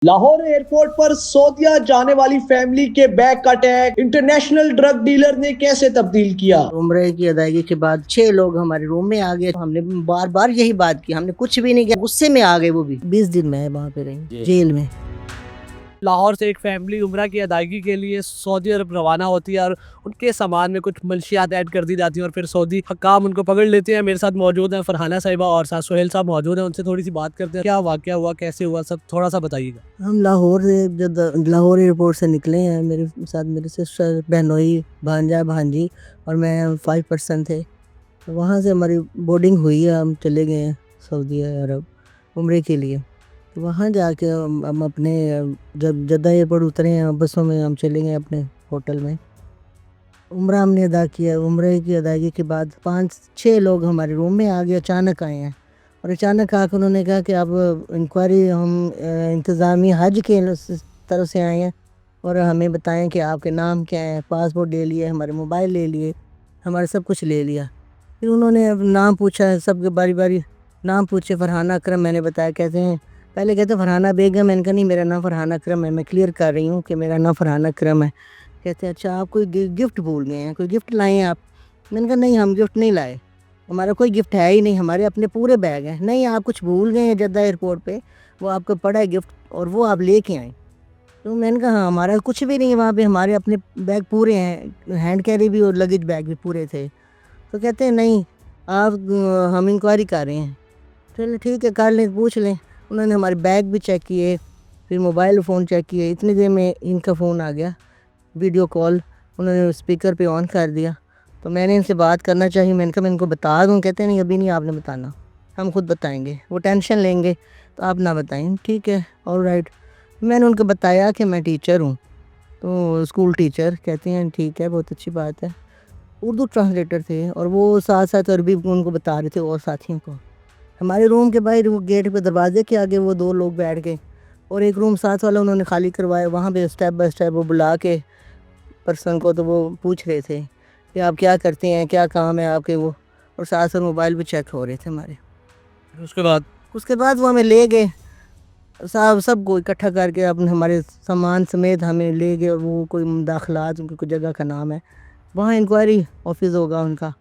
Lahore airport पर सऊदीया जाने वाली फैमिली के बैग का टैग इंटरनेशनल ड्रग डीलर ने कैसे तब्दील किया। उम्र की अदायगी के बाद 6 लोग हमारे रूम में आ गए। हमने बार बार यही बात की, हमने कुछ भी नहीं किया, गुस्से में आ गए। वो भी 20 दिन मैं वहाँ पे रही जेल में। लाहौर से एक फैमिली उम्रा की अदायगी के लिए सऊदी अरब रवाना होती है और उनके सामान में कुछ मंशियात ऐड कर दी जाती हैं और फिर सऊदी हकाम उनको पकड़ लेते हैं। मेरे साथ मौजूद हैं फरहाना साहिबा और साथ सुहेल साहब मौजूद हैं, उनसे थोड़ी सी बात करते हैं। क्या वाकया हुआ, कैसे हुआ, सब थोड़ा सा बताइएगा। हम लाहौर से जब लाहौर एयरपोर्ट से निकले हैं, मेरे साथ मेरे सिस्टर, बहनोई, भांजा, भांजी और मैं 5 पर्सन थे। तो वहाँ से हमारी बोर्डिंग हुई है, हम चले गए हैं सऊदी अरब उम्रे के लिए। तो वहाँ जाके हम अपने जब जद्दा एयरपोर्ट उतरे हैं बसों में, हम चले गए अपने होटल में। उम्रा हमने अदा किया। उम्रे की अदायगी के बाद 5-6 लोग हमारे रूम में आ गए, अचानक आए हैं। और अचानक आकर उन्होंने कहा कि अब इंक्वायरी हम इंतज़ामी हज के तरफ से आए हैं और हमें बताएं कि आपके नाम क्या है। पासपोर्ट ले लिए, हमारे मोबाइल ले लिए, हमारा सब कुछ ले लिया। फिर उन्होंने अब नाम पूछा, सबके बारी बारी नाम पूछे। फरहाना अकरम मैंने बताया, कहते हैं पहले कहते फरहाना बेगम। मैंने कहा नहीं, मेरा नाम फरहाना अकरम है, मैं क्लियर कर रही हूँ कि मेरा नाम फरहाना अकरम है। कहते हैं अच्छा, आप कोई गिफ्ट भूल गए हैं, कोई गिफ्ट लाए हैं आप? मैंने कहा नहीं, हम गिफ्ट नहीं लाए, हमारा कोई गिफ्ट है ही नहीं, हमारे अपने पूरे बैग हैं। नहीं, आप कुछ भूल गए हैं जद्दा एयरपोर्ट पे, वो आपको पड़ा है गिफ्ट और वो आप लेके आए। तो मैंने कहा हाँ, हमारा कुछ भी नहीं है वहाँ पे, हमारे अपने बैग पूरे हैं, हैंड कैरी भी और लगेज बैग भी पूरे थे। तो कहते हैं नहीं, आप हम इंक्वायरी कर रहे हैं। चलो ठीक है, कर लें, पूछ लें। उन्होंने हमारे बैग भी चेक किए, फिर मोबाइल फ़ोन चेक किए। इतनी देर में इनका फ़ोन आ गया, वीडियो कॉल उन्होंने स्पीकर पे ऑन कर दिया। तो मैंने इनसे बात करना चाहिए, मैंने कहा मैं इनको बता दूं। कहते नहीं, अभी नहीं आपने बताना, हम खुद बताएंगे, वो टेंशन लेंगे तो आप ना बताएं। ठीक है, ऑलराइट। मैंने उनको बताया कि मैं टीचर हूँ, तो स्कूल टीचर। कहते हैं ठीक है, बहुत अच्छी बात है। उर्दू ट्रांसलेटर थे और वो साथ साथ अरबी उनको बता रहे थे और साथियों को। हमारे रूम के बाहर वो गेट पे दरवाजे के आगे वो 2 लोग बैठ गए और एक रूम साथ वाला उन्होंने खाली करवाया। वहाँ पे स्टेप बाय स्टेप वो बुला के पर्सन को तो वो पूछ रहे थे कि आप क्या करते हैं, क्या काम है आपके वो, और साथ साथ मोबाइल भी चेक हो रहे थे हमारे। उसके बाद वो हमें ले गए, साहब सबको इकट्ठा करके अपने हमारे सामान समेत हमें ले गए। और वो कोई दाखिलात, उनकी कोई जगह का नाम है, वहाँ इंक्वायरी ऑफिस होगा उनका,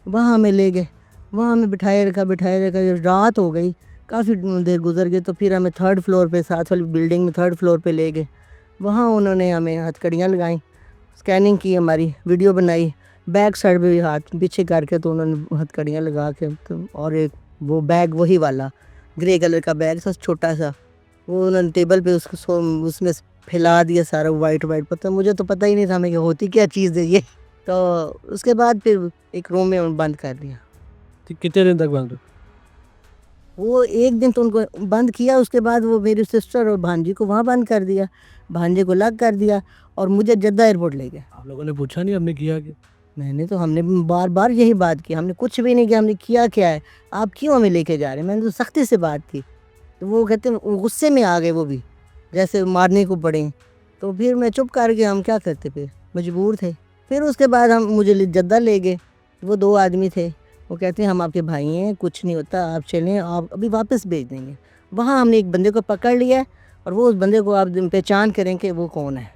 वहाँ हमें ले गए। वहाँ हमें बिठाए रखा। जब रात हो गई, काफ़ी देर गुजर गई, तो फिर हमें 3rd फ्लोर पे, साथ वाली बिल्डिंग में 3rd फ्लोर पे ले गए। वहाँ उन्होंने हमें हथकड़ियाँ लगाई, स्कैनिंग की, हमारी वीडियो बनाई, बैक साइड पे भी हाथ पीछे करके तो उन्होंने हथकड़ियाँ लगा के। तो और एक वो बैग, वही वाला ग्रे कलर का बैग था छोटा सा, वो उन्होंने टेबल पे उसको उसमें फैला दिया सारा वाइट वाइट। पता, मुझे तो पता ही नहीं था हमें कि होती क्या चीज़ है ये। तो उसके बाद फिर एक रूम में बंद कर दिया। कितने दिन तक बंद? वो एक दिन तो उनको बंद किया, उसके बाद वो मेरी सिस्टर और भांजी को वहाँ बंद कर दिया, भांजे को अलग कर दिया और मुझे जद्दा एयरपोर्ट ले गए। आप लोगों ने पूछा नहीं हमने किया कि? हमने बार बार यही बात की, हमने कुछ भी नहीं किया, हमने किया क्या है, आप क्यों हमें लेके जा रहे हैं। मैंने तो सख्ती से बात की। तो वो कहते हैं, वो गुस्से में आ गए, वो भी जैसे मारने को पड़े। तो फिर मैं चुप कर गया, हम क्या करते, फिर मजबूर थे। फिर उसके बाद हम मुझे जद्दा ले गए। वो 2 आदमी थे, वो कहते हैं हम आपके भाई हैं, कुछ नहीं होता, आप चलें, आप अभी वापस भेज देंगे। वहाँ हमने एक बंदे को पकड़ लिया और वो उस बंदे को आप पहचान करें कि वो कौन है।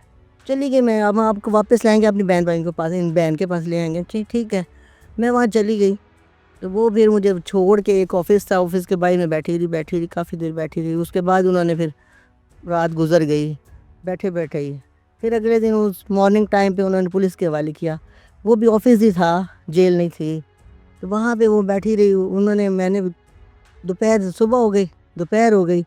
चली गई मैं, अब हम आपको वापस लाएंगे अपनी बहन भाई के पास, इन बहन के पास ले आएंगे। ठीक है, मैं वहाँ चली गई। तो वो फिर मुझे छोड़ के, एक ऑफिस था, ऑफिस के बाहर में बैठी रही, काफ़ी देर बैठी रही। उसके बाद उन्होंने फिर रात गुजर गई बैठे बैठे ही। फिर अगले दिन उस मॉर्निंग टाइम पे उन्होंने पुलिस के हवाले किया। वो भी ऑफिस ही था, जेल नहीं थी। तो वहाँ पे वो बैठी रही। मैंने दोपहर हो गई,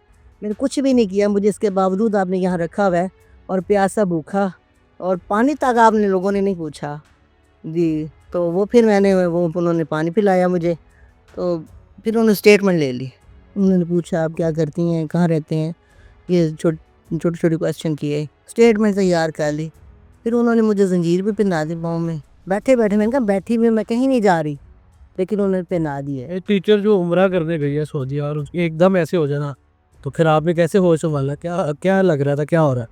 मैंने कुछ भी नहीं किया। मुझे इसके बावजूद आपने यहाँ रखा हुआ है और प्यासा भूखा, और पानी तक आपने लोगों ने नहीं पूछा जी। तो वो फिर उन्होंने पानी पिलाया मुझे। तो फिर उन्होंने स्टेटमेंट ले ली। उन्होंने पूछा आप क्या करती हैं, कहाँ रहते हैं, ये छोटे छोटे क्वेश्चन किए, स्टेटमेंट तैयार कर ली। फिर उन्होंने मुझे जंजीर भी पहना दी पाँव में, बैठे बैठे। मैंने कहा बैठी हुई मैं कहीं नहीं जा रही, लेकिन उन्होंने पहना दिया। एक टीचर जो उम्रा करने गई है सऊदी और उसकी एकदम ऐसे हो जाना, तो फिर आपने कैसे होश संभाला? क्या क्या लग रहा था, क्या हो रहा है?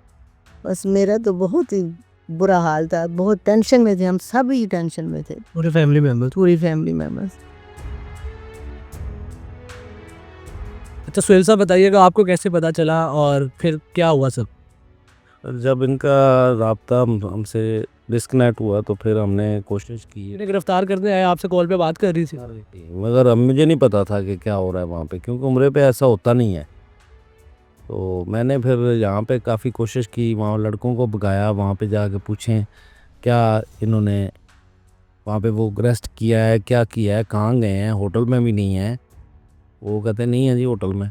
बस मेरा तो बहुत ही बुरा हाल था, बहुत टेंशन में थे, हम सभी टेंशन में थे, पूरे फैमिली मेम्बर? पूरी फैमिली मेम्बर्स। अच्छा सुहेल साहब बताइएगा, आपको कैसे पता चला और फिर क्या हुआ सब? जब इनका राब्ता हमसे डिस्कनेक्ट हुआ तो फिर हमने कोशिश की, इन्हें गिरफ्तार करने आए, आपसे कॉल पे बात कर रही थी। मगर अब मुझे नहीं पता था कि क्या हो रहा है वहाँ पे, क्योंकि उम्रे पे ऐसा होता नहीं है। तो मैंने फिर यहाँ पे काफ़ी कोशिश की, वहाँ लड़कों को भगाया, वहाँ पे जाके पूछें क्या इन्होंने वहाँ पे वो अरेस्ट किया है, क्या किया है, कहाँ गए हैं, होटल में भी नहीं है। वो कहते नहीं है जी होटल में।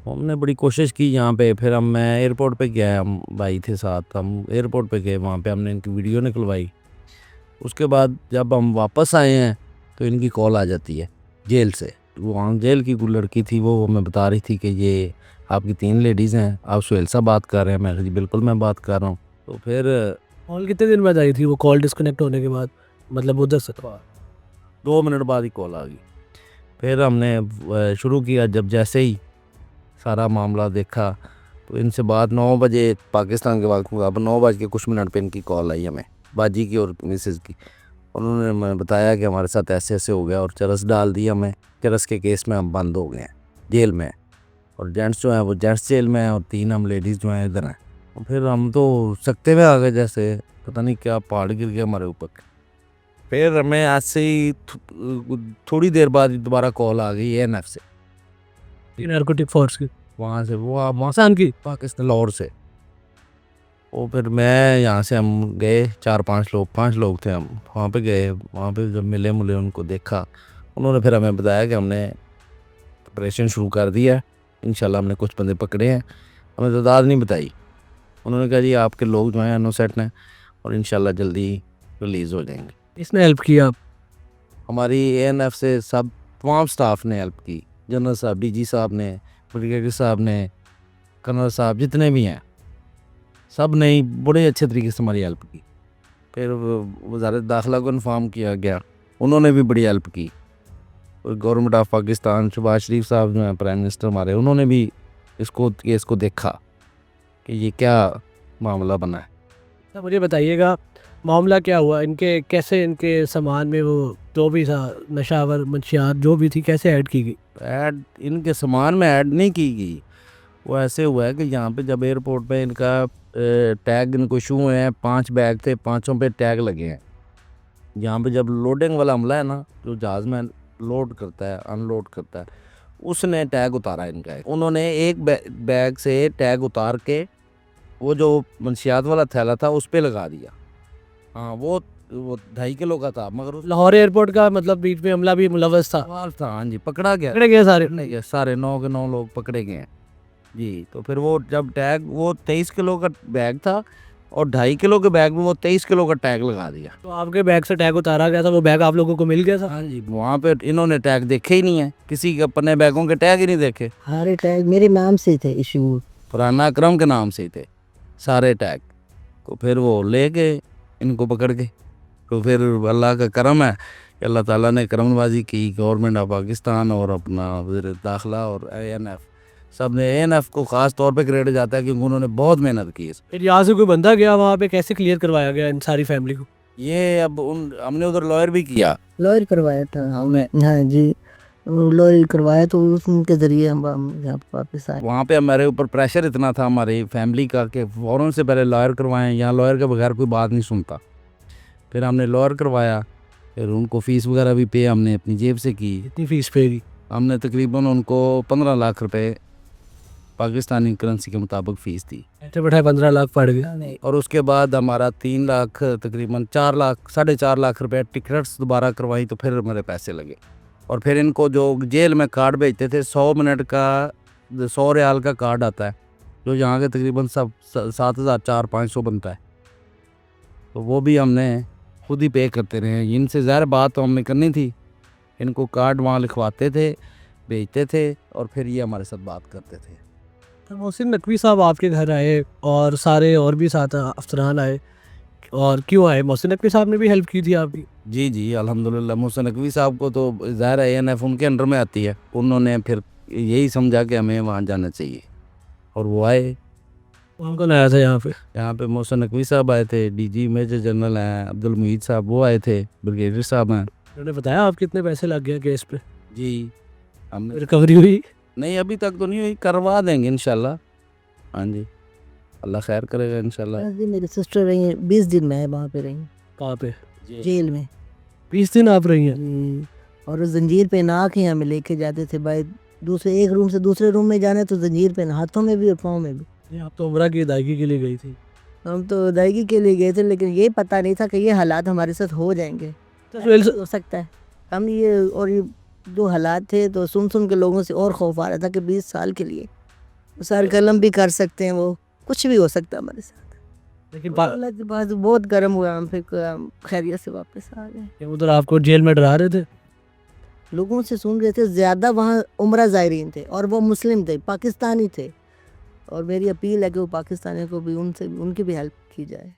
हमने बड़ी कोशिश की यहाँ पे, फिर मैं एयरपोर्ट पे गया, हम भाई थे साथ, हम एयरपोर्ट पे गए, वहाँ पे हमने इनकी वीडियो निकलवाई। उसके बाद जब हम वापस आए हैं तो इनकी कॉल आ जाती है जेल से। वहाँ जेल की कोई लड़की थी, वो हमें बता रही थी कि ये आपकी 3 लेडीज़ हैं, आप सुहेल साहब बात कर रहे हैं। मैं कहा जी बिल्कुल मैं बात कर रहा हूँ। तो फिर कॉल कितने दिन बाद आई थी वो कॉल डिस्कनेक्ट होने के बाद, मतलब उधर से? 2 मिनट बाद ही कॉल आ गई। फिर हमने शुरू किया, जब जैसे ही सारा मामला देखा तो इनसे बात 9 बजे पाकिस्तान के वक्त मुताबिक 9 बज के कुछ मिनट पे इनकी कॉल आई हमें, बाजी की और मिसेज़ की। उन्होंने मैं बताया कि हमारे साथ ऐसे ऐसे हो गया और चरस डाल दी हमें, चरस के केस में हम बंद हो गए हैं, जेल में। और जेंट्स जो हैं वो जेंट्स जेल में हैं और 3 हम लेडीज़ जो हैं इधर हैं। और फिर हम तो सकते हुए आ गए, जैसे पता नहीं क्या पहाड़ गिर गया हमारे ऊपर। फिर हमें ऐसे ही थोड़ी देर बाद दोबारा कॉल आ गई ANF से, नारकोटिक फोर्स की, वहाँ से, वो आप पाकिस्तान की। पाकिस्तान लाहौर से। वो फिर मैं यहाँ से हम गए 5 लोग थे, हम वहाँ पे गए। वहाँ पे जब मिले उनको देखा, उन्होंने फिर हमें बताया कि हमने ऑपरेशन शुरू कर दिया है, इंशाल्लाह हमने कुछ बंदे पकड़े हैं। हमें तादाद नहीं बताई। उन्होंने कहा जी आपके लोग जो हैं इनोसेंट हैं और इंशाल्लाह जल्दी रिलीज़ हो जाएंगे। इसने हेल्प किया? हमारी ANF से सब तमाम स्टाफ ने हेल्प की, जनरल साहब, DG साहब ने, ब्रिगेडियर साहब ने, कर्नल साहब, जितने भी हैं सब ने बड़े अच्छे तरीके से हमारी हेल्प की। फिर वज़ारत दाखिला को इन्फॉर्म किया गया, उन्होंने भी बड़ी हेल्प की। और गवर्नमेंट ऑफ पाकिस्तान, शहबाज शरीफ साहब जो हैं प्राइम मिनिस्टर हमारे, उन्होंने भी केस को देखा कि ये क्या मामला बना है। तो मुझे बताइएगा मामला क्या हुआ, इनके कैसे इनके सामान में वो जो भी था नशावर मंशियात जो भी थी कैसे ऐड की गई? ऐड इनके सामान में ऐड नहीं की गई। वो ऐसे हुआ है कि यहाँ पे जब एयरपोर्ट पे इनका टैग इनको इशू हुए हैं, 5 बैग थे, 5 पे टैग लगे हैं। यहाँ पे जब लोडिंग वाला हमला है ना, जो जहाज़ में लोड करता है अनलोड करता है, उसने टैग उतारा इनका। उन्होंने एक बैग से टैग उतार के वो जो मंशियात वाला थैला था उस पर लगा दिया। हाँ, वो 2.5 किलो का था, मगर लाहौर एयरपोर्ट का मतलब बीच में हमला भी मुलव्वस था? था। हाँ जी, पकड़ा गया, पकड़े गए सारे? नहीं, सारे 9 के 9 लोग पकड़े गए हैं जी। तो फिर वो जब टैग, वो 23 किलो का बैग था और 2.5 किलो के बैग में वो 23 किलो का टैग लगा दिया। तो आपके बैग से टैग उतारा गया था, वो बैग आप लोगों को मिल गया था? हाँ जी, वहाँ पे इन्होंने टैग देखे ही नहीं है, किसी के अपने बैगों के टैग ही नहीं देखे। सारे टैग मेरे नाम से थे इशू, पुराना अकरम के नाम से ही थे सारे टैग। तो फिर वो ले गए इनको पकड़ के। तो फिर अल्लाह का करम है कि अल्लाह ताला ने करम नवाजी की, गवर्नमेंट ऑफ पाकिस्तान और अपना वज़ीर दाखिला और ANF सब ने। ANF को ख़ास तौर पे क्रेडिट जाता है क्योंकि उन्होंने बहुत मेहनत की। फिर यहाँ से कोई बंदा गया वहाँ पे, कैसे क्लियर करवाया गया इन सारी फैमिली को? ये अब हमने उधर लॉयर भी किया। लॉयर करवाया था हमने। हाँ जी, लॉयर करवाया तो उनके ज़रिए हम यहाँ पर वापस आए। वहाँ पे हमारे ऊपर प्रेशर इतना था हमारी फैमिली का कि फ़ौरन से पहले लॉयर करवाएं, यहाँ लॉयर के बगैर कोई बात नहीं सुनता। फिर हमने लॉयर करवाया, फिर उनको फ़ीस वगैरह भी पे हमने अपनी जेब से की। इतनी फीस पे की? हमने तकरीबन उनको 15 लाख रुपए पाकिस्तानी करेंसी के मुताबिक फ़ीस दी। ऐसे बैठाए 15 लाख पड़ गए। और उसके बाद हमारा 3 लाख, तकरीबन 4 लाख, 4.5 लाख रुपए टिकट्स दोबारा करवाई, तो फिर मेरे पैसे लगे। और फिर इनको जो जेल में कार्ड भेजते थे, 100 मिनट का 100 रियाल का कार्ड आता है, जो यहाँ के तकरीबन सब 7,400-500 बनता है। तो वो भी हमने खुद ही पे करते रहे। इनसे ज़ाहिर बात तो हमने करनी थी, इनको कार्ड वहाँ लिखवाते थे, भेजते थे और फिर ये हमारे साथ बात करते थे। तो मोहसिन नकवी साहब आपके घर आए और सारे और भी साथ अफसरान आए, और क्यों आए? मोहसिन नकवी साहब ने भी हेल्प की थी आपकी? जी जी, अल्हम्दुलिल्लाह। मोहसिन नकवी साहब को तो ज़ाहिर है ANF उनके अंडर में आती है, उन्होंने फिर यही समझा कि हमें वहाँ जाना चाहिए और वो आए। कौन कौन आया था यहाँ पे? यहाँ पे मोहसिन नकवी साहब आए थे, DG मेजर जनरल हैं अब्दुल मुईद साहब, वो आए थे, ब्रिगेडियर साहब हैं। उन्होंने बताया आप कितने पैसे लग गए केस पे? जी, हमने रिकवरी हुई? नहीं अभी तक तो नहीं हुई, करवा देंगे इंशाल्लाह। हाँ जी, अल्लाह खैर करेगा इंशाल्लाह। 10 दिन मेरी सिस्टर रही है, 20 दिन मैं वहाँ पे रही, कहाँ पे? जेल में 20 दिन आप रही हैं? जी। और वो जंजीर पे ना के हमें लेके जाते थे भाई, दूसरे एक रूम से दूसरे रूम में जाना तो जंजीर पे ना, हाथों में भी और पाँव में भी। नहीं, आप तो उम्रा की अदायगी के लिए गई थी। हम तो अदायगी के लिए गए थे, लेकिन ये पता नहीं था कि ये हालात हमारे साथ हो जाएंगे। तो हो सकता है हम ये, और ये जो हालात थे तो सुन के लोगों से और खौफ आ रहा था कि 20 साल के लिए सर कलम भी कर सकते हैं, वो कुछ भी हो सकता है हमारे साथ। लेकिन अल्लाह के पास बहुत गर्म हुआ, हम फिर हम खैरियत से वापस आ गए। उधर आपको जेल में डरा रहे थे? लोगों से सुन रहे थे, ज़्यादा वहाँ उम्रा ज़ायरीन थे और वो मुस्लिम थे, पाकिस्तानी थे, और मेरी अपील है कि वो पाकिस्तानी को भी उनसे उनकी भी हेल्प की जाए।